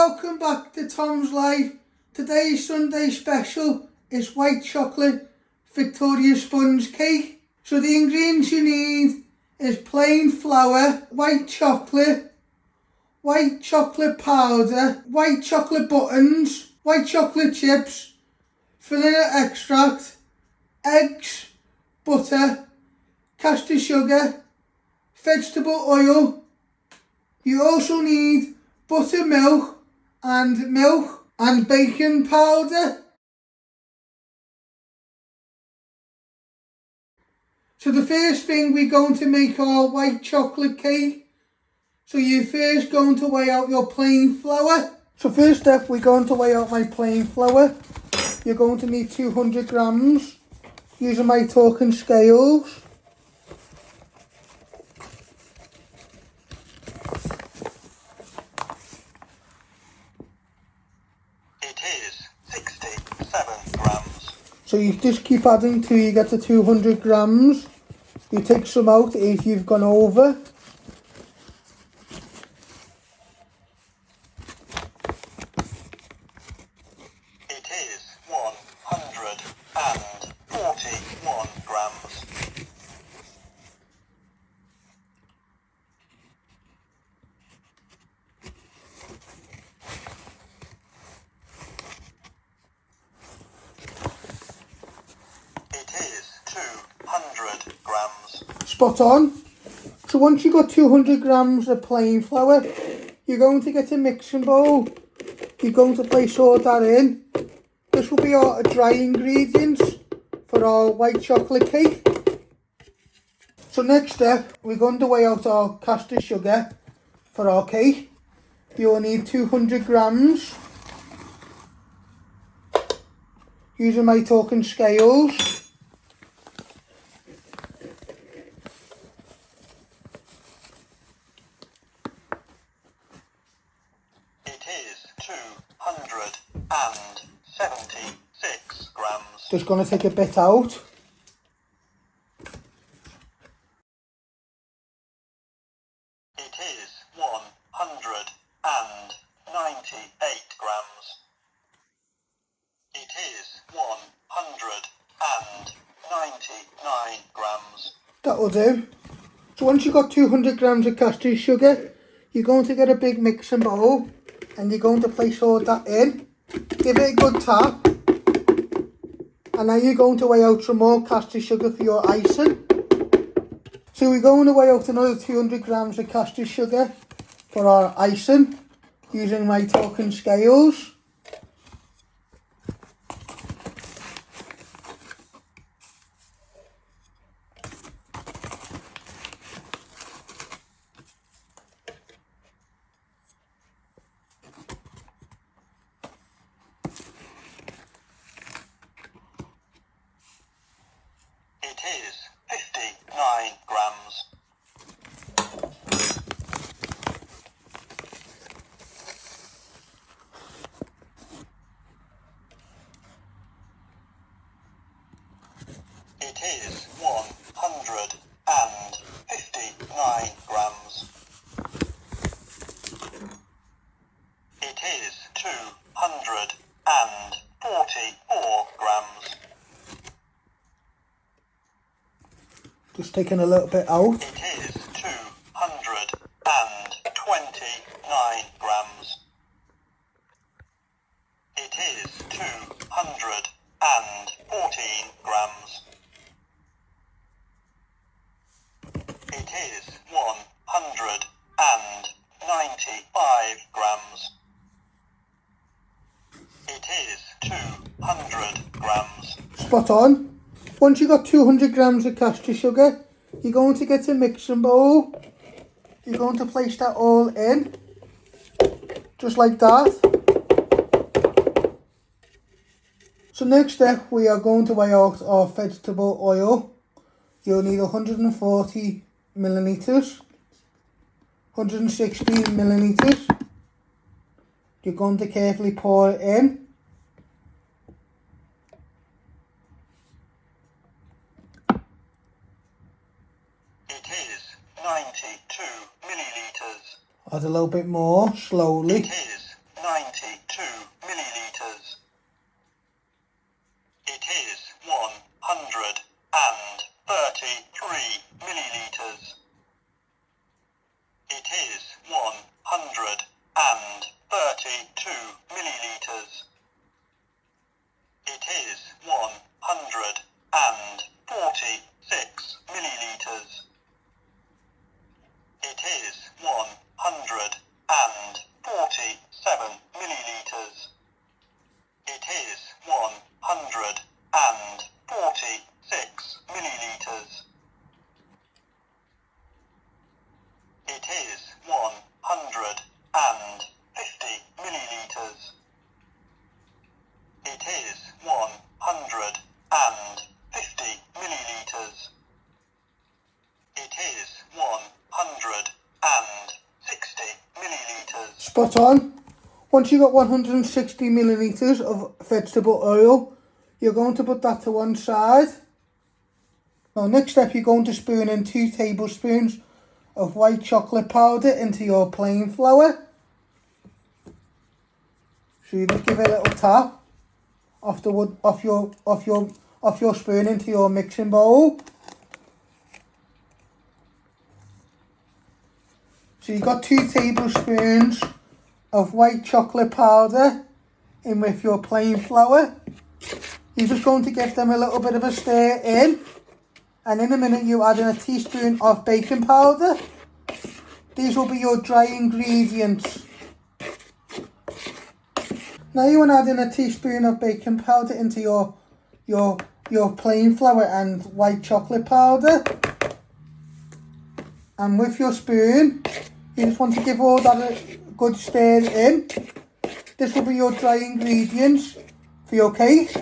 welcome back to Tom's Life. Today's Sunday special is white chocolate Victoria sponge cake. So the ingredients you need is plain flour, white chocolate powder, white chocolate buttons, white chocolate chips, vanilla extract, eggs, butter, castor sugar, vegetable oil. You also need buttermilk and milk and baking powder. So the first thing, we're going to make our white chocolate cake. So you're first going to weigh out your plain flour. So first step, we're going to weigh out my plain flour. You're going to need 200 grams using my talking scales. It is 67 grams. So you just keep adding till you get to 200 grams. You take some out if you've gone over. It is 141 grams. It is 200 grams. Spot on. So once you've got 200 grams of plain flour, you're going to get a mixing bowl. You're going to place all that in. This will be our dry ingredients for our white chocolate cake. So next step, we're going to weigh out our castor sugar for our cake. You will need 200 grams. Using my talking scales. It is 276 grams. Just going to take a bit out. It is 198 grams. It is 199 grams. That'll do. So once you've got 200 grams of castor sugar, you're going to get a big mixing bowl and you're going to place all that in. Give it a good tap. And now you're going to weigh out some more castor sugar for your icing. So we're going to weigh out another 200 grams of castor sugar for our icing using my talking scales. It is 59 grams. It is 159 grams. It is 244 grams. Just taking a little bit out. It is 229 grams. It is 214 grams. It is 195 grams. It is 200 grams. Spot on. Once you've got 200 grams of castor sugar, you're going to get a mixing bowl. You're going to place that all in, just like that. So next step, we are going to weigh out our vegetable oil. You'll need 140 millilitres, 160 millilitres. You're going to carefully pour it in. It is 92 millilitres. Add a little bit more, slowly. It is 92 milliliters. It is 133 milliliters. It is 132 milliliters. It is 146 milliliters. It is 147 milliliters. It is 146 milliliters. It is 150 milliliters. It is 150 milliliters. It is 160 milliliters. Spot on. Once you've got 160 milliliters of vegetable oil, you're going to put that to one side. Now, next step, you're going to spoon in 2 tablespoons of white chocolate powder into your plain flour. So you just give it a little tap off your spoon into your mixing bowl. So you've got 2 tablespoons of white chocolate powder in with your plain flour. You're just going to give them a little bit of a stir in, and in a minute you add in a teaspoon of baking powder. These will be your dry ingredients. Now you want to add in a teaspoon of baking powder into your plain flour and white chocolate powder. And with your spoon, you just want to give all that a good stir in. This will be your dry ingredients for your cake.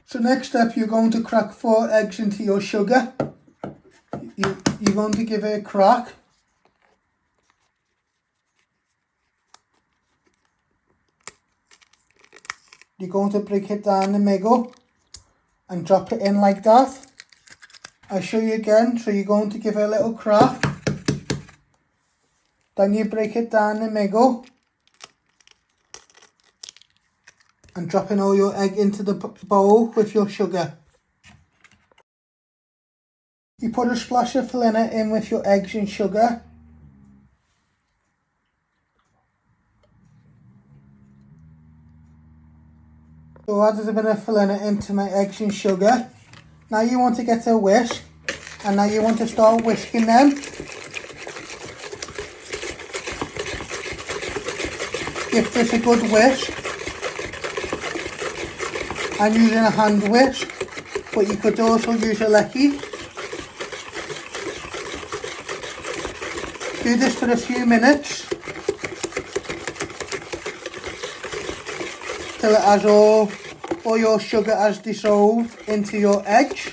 So next step, you're going to crack 4 eggs into your sugar. You're going to give it a crack. You're going to break it down the middle and drop it in like that. I'll show you again. So you're going to give it a little crack. Then you break it down the middle and dropping all your egg into the bowl with your sugar. You put a splash of vanilla in with your eggs and sugar. So I added a bit of vanilla into my eggs and sugar. Now you want to get a whisk, and now you want to start whisking them. Give this a good whisk. I'm using a hand whisk, but you could also use a lecky. Do this for a few minutes till it has all your sugar has dissolved into your eggs.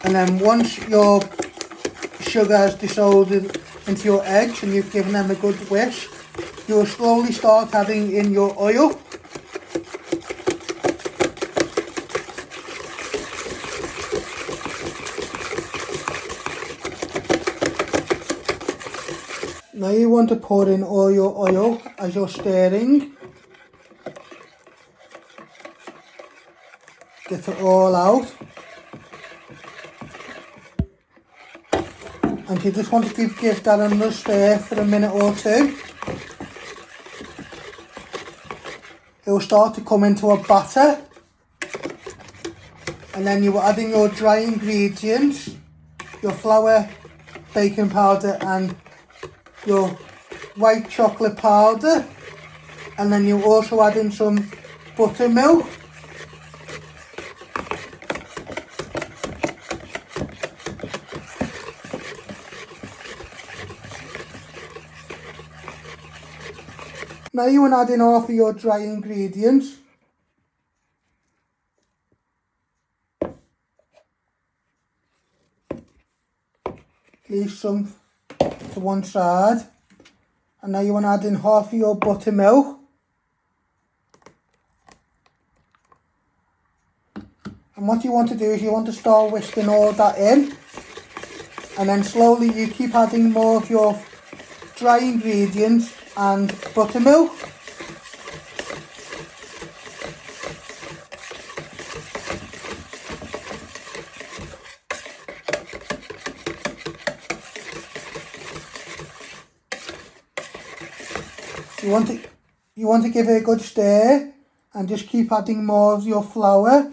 And then once your sugar has dissolved into your eggs and you've given them a good whisk, you'll slowly start adding in your oil. Now you want to pour in all your oil as you're stirring. Get it all out. And you just want to give that another stir for a minute or two. It will start to come into a batter. And then you are adding your dry ingredients, your flour, baking powder and your white chocolate powder. And then you also add in some buttermilk. Now you want to add in half of your dry ingredients. Leave some to one side. And now you want to add in half of your buttermilk. And what you want to do is you want to start whisking all that in. And then slowly you keep adding more of your dry ingredients and buttermilk. You want to give it a good stir and just keep adding more of your flour.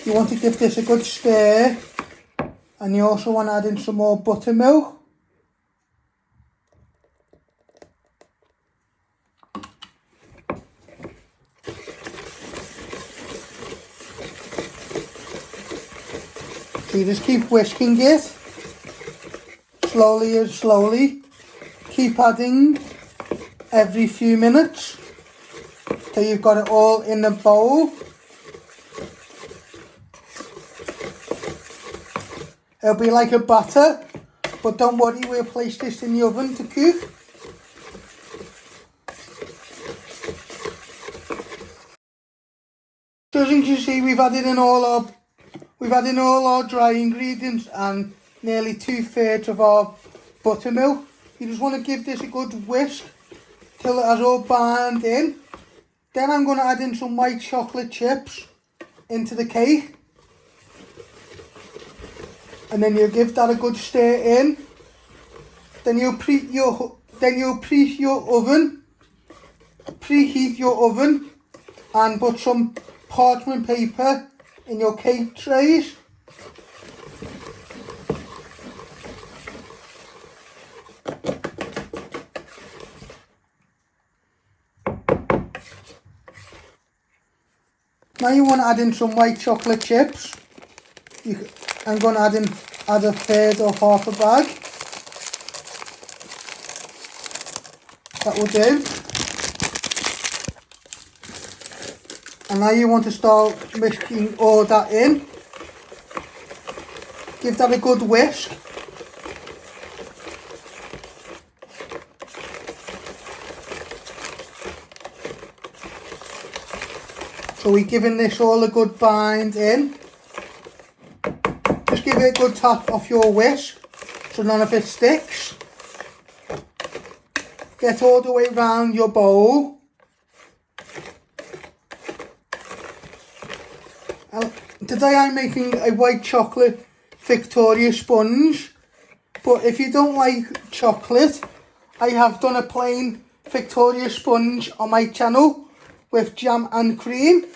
You want to give this a good stir, and you also want to add in some more buttermilk. So you just keep whisking it, slowly and slowly. Keep adding every few minutes till you've got it all in the bowl. It'll be like a batter, but don't worry, we'll place this in the oven to cook. So as you can see, we've added in all our dry ingredients and nearly 2/3 of our buttermilk. You just want to give this a good whisk till it has all bound in. Then I'm going to add in some white chocolate chips into the cake. And then you'll give that a good stir in. Then you'll preheat your oven and put some parchment paper in your cake trays. Now you want to add in some white chocolate chips. I'm going to add a third or half a bag. That will do. And now you want to start mixing all that in. Give that a good whisk. So we're giving this all a good bind in. Just give it a good tap off your whisk so none of it sticks. Get all the way around your bowl. And today I'm making a white chocolate Victoria sponge, but if you don't like chocolate, I have done a plain Victoria sponge on my channel with jam and cream.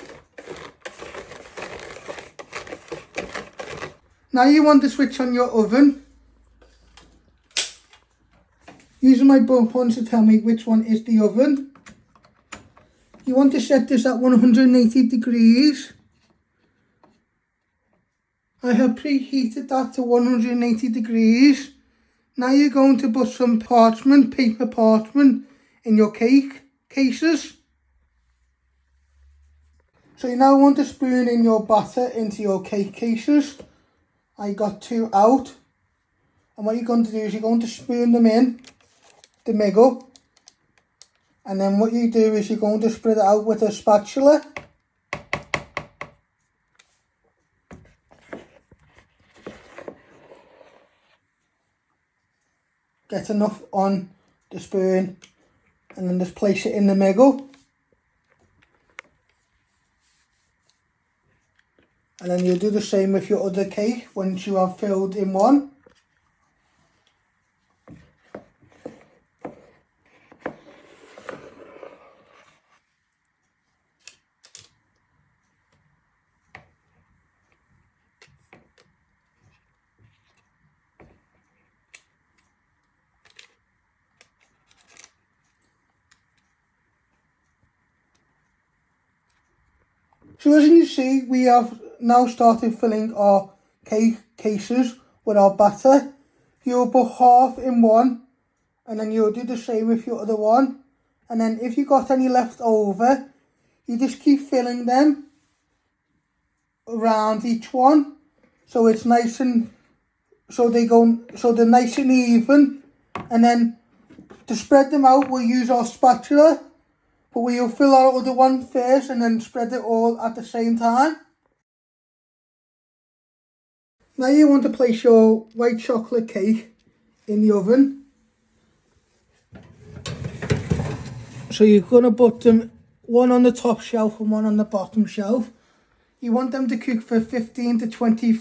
Now you want to switch on your oven. Using my buttons to tell me which one is the oven. You want to set this at 180 degrees. I have preheated that to 180 degrees. Now you're going to put some paper parchment in your cake cases. So you now want to spoon in your batter into your cake cases. I got 2 out. And what you're going to do is you're going to spoon them in the middle. And then what you do is you're going to spread it out with a spatula. Get enough on the spoon and then just place it in the middle. And then you'll do the same with your other cake once you have filled in one. So as you can see, we have now started filling our cake cases with our batter. You'll put half in one, and then you'll do the same with your other one. And then if you got any left over, you just keep filling them around each one, so it's nice and so they're nice and even. And then to spread them out, we'll use our spatula, but we'll fill our other one first and then spread it all at the same time. Now you want to place your white chocolate cake in the oven. So you're going to put them one on the top shelf and one on the bottom shelf. You want them to cook for 15 to 20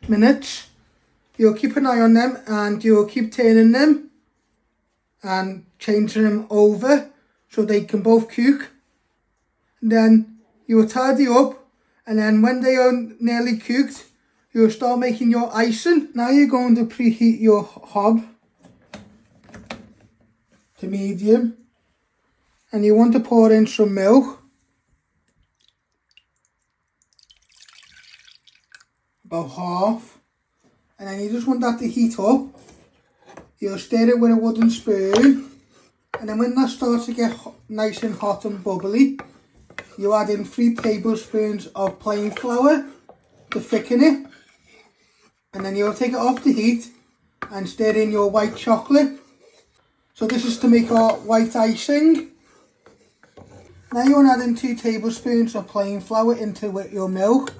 minutes. You'll keep an eye on them and you'll keep turning them and changing them over so they can both cook. And then you will tidy up, and then when they are nearly cooked, you'll start making your icing. Now you're going to preheat your hob to medium, and you want to pour in some milk, about half, and then you just want that to heat up. You'll stir it with a wooden spoon, and then when that starts to get nice and hot and bubbly, you add in 3 tablespoons of plain flour to thicken it. And then you'll take it off the heat and stir in your white chocolate. So this is to make our white icing. Now you want to add in 2 tablespoons of plain flour into your milk.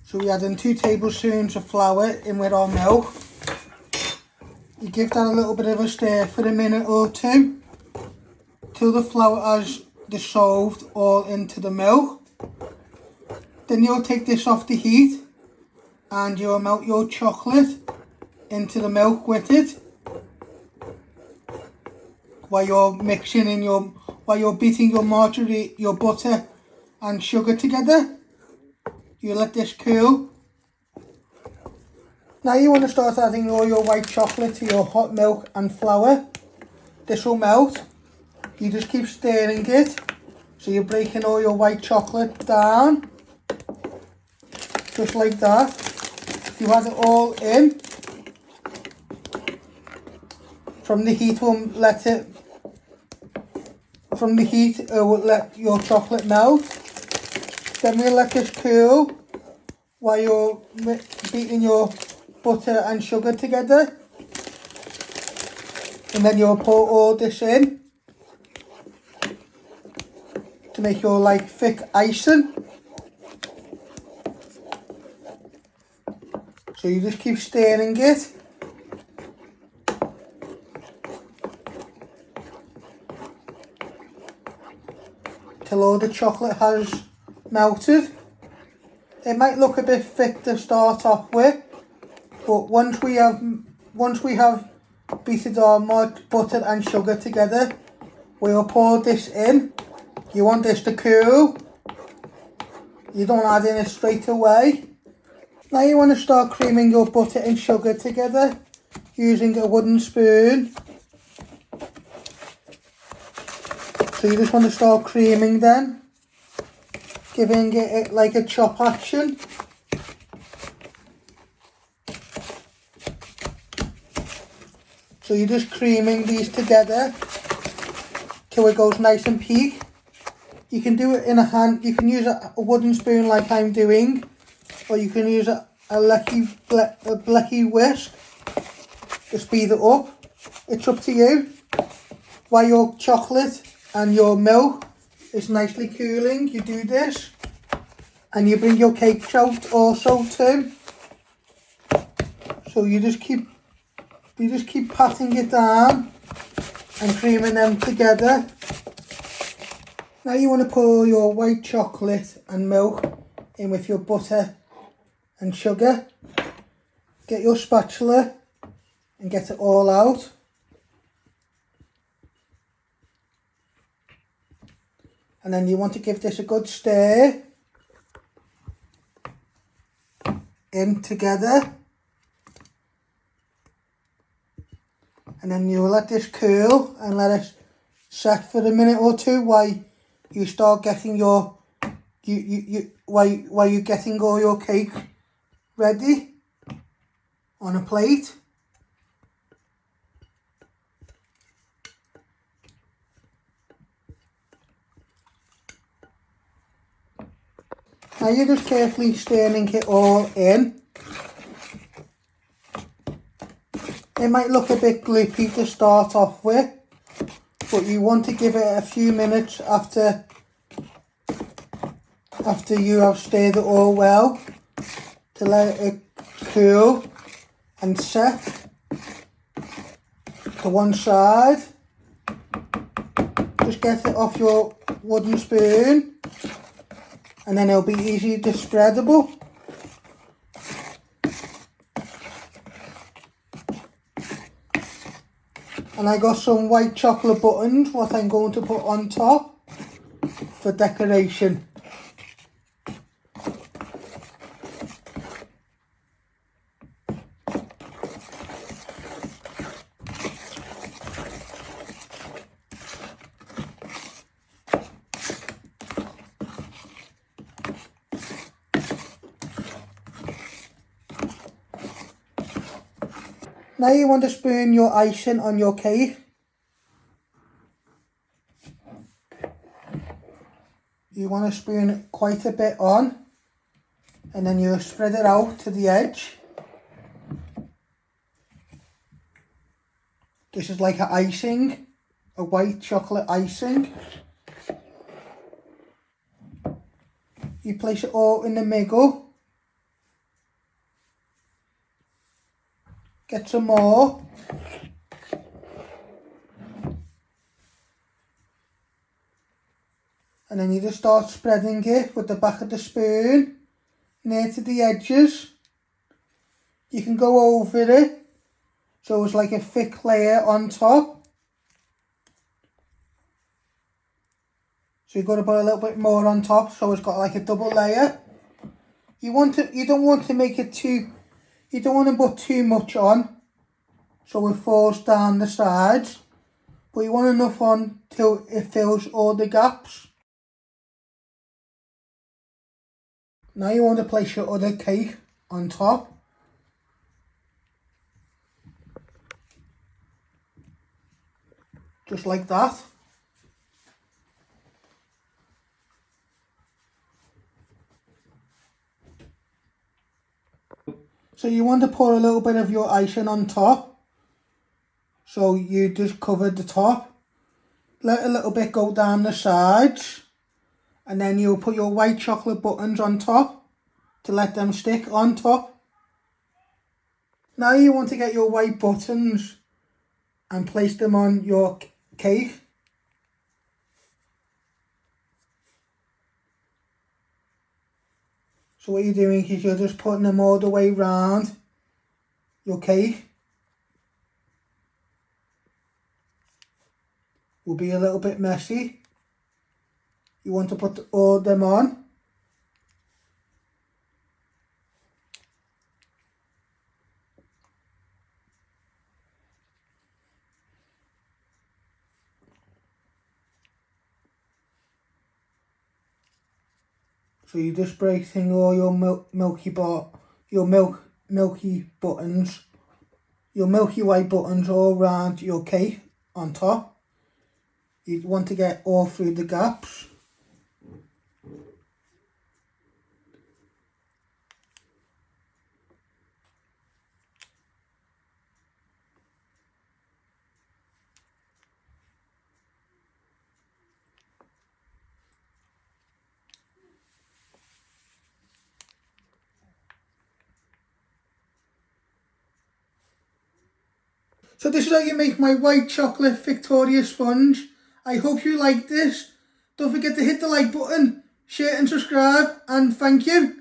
So we add in 2 tablespoons of flour in with our milk. You give that a little bit of a stir for a minute or two till the flour has dissolved all into the milk. Then you'll take this off the heat and you'll melt your chocolate into the milk with it while you're mixing in while you're beating your margarine, your butter and sugar together. You let this cool. Now you want to start adding all your white chocolate to your hot milk and flour. This will melt. You just keep stirring it. So you're breaking all your white chocolate down. Just like that. You add it all in. From the heat, it will let your chocolate melt. Then we'll let this cool while you're beating your butter and sugar together, and then you'll pour all this in to make your thick icing. So you just keep stirring it till all the chocolate has melted. It might look a bit thick to start off with, but once we have beaten our butter and sugar together, we'll pour this in. You want this to cool. You don't add in it straight away. Now you want to start creaming your butter and sugar together using a wooden spoon. So you just want to start creaming then, giving it like a chop action. So you're just creaming these together till it goes nice and peak. You can do it in a hand, you can use a wooden spoon like I'm doing, or you can use a blecky whisk to speed it up. It's up to you. While your chocolate and your milk is nicely cooling, you do this, and you bring your cakes out also too. So you just keep patting it down and creaming them together. Now you want to pour your white chocolate and milk in with your butter and sugar. Get your spatula and get it all out. And then you want to give this a good stir in together. And then you let this cool and let it set for a minute or two while you start getting your while you're getting all your cake ready on a plate. Now you're just carefully stirring it all in. It might look a bit gloopy to start off with, but you want to give it a few minutes after you have stirred it all well, to let it cool and set to one side. Just get it off your wooden spoon and then it'll be easy to spreadable. And I got some white chocolate buttons what I'm going to put on top for decoration. Now you want to spoon your icing on your cake. You want to spoon quite a bit on, and then you spread it out to the edge. This is like an icing, a white chocolate icing. You place it all in the middle. Get some more. And then you just start spreading it with the back of the spoon near to the edges. You can go over it so it's like a thick layer on top. So you've got to put a little bit more on top so it's got like a double layer. You don't want to make it too, you don't want to put too much on so it falls down the sides, but you want enough on till it fills all the gaps. Now you want to place your other cake on top. Just like that. So you want to pour a little bit of your icing on top. So you just cover the top. Let a little bit go down the sides. And then you'll put your white chocolate buttons on top to let them stick on top. Now you want to get your white buttons and place them on your cake. So what you're doing is you're just putting them all the way round your cake. Will be a little bit messy. You want to put all of them on. So you just breaking all your milky buttons, your milky white buttons all around your cake on top. You want to get all through the gaps. So this is how you make my white chocolate Victoria sponge. I hope you like this. Don't forget to hit the like button, share and subscribe, and thank you.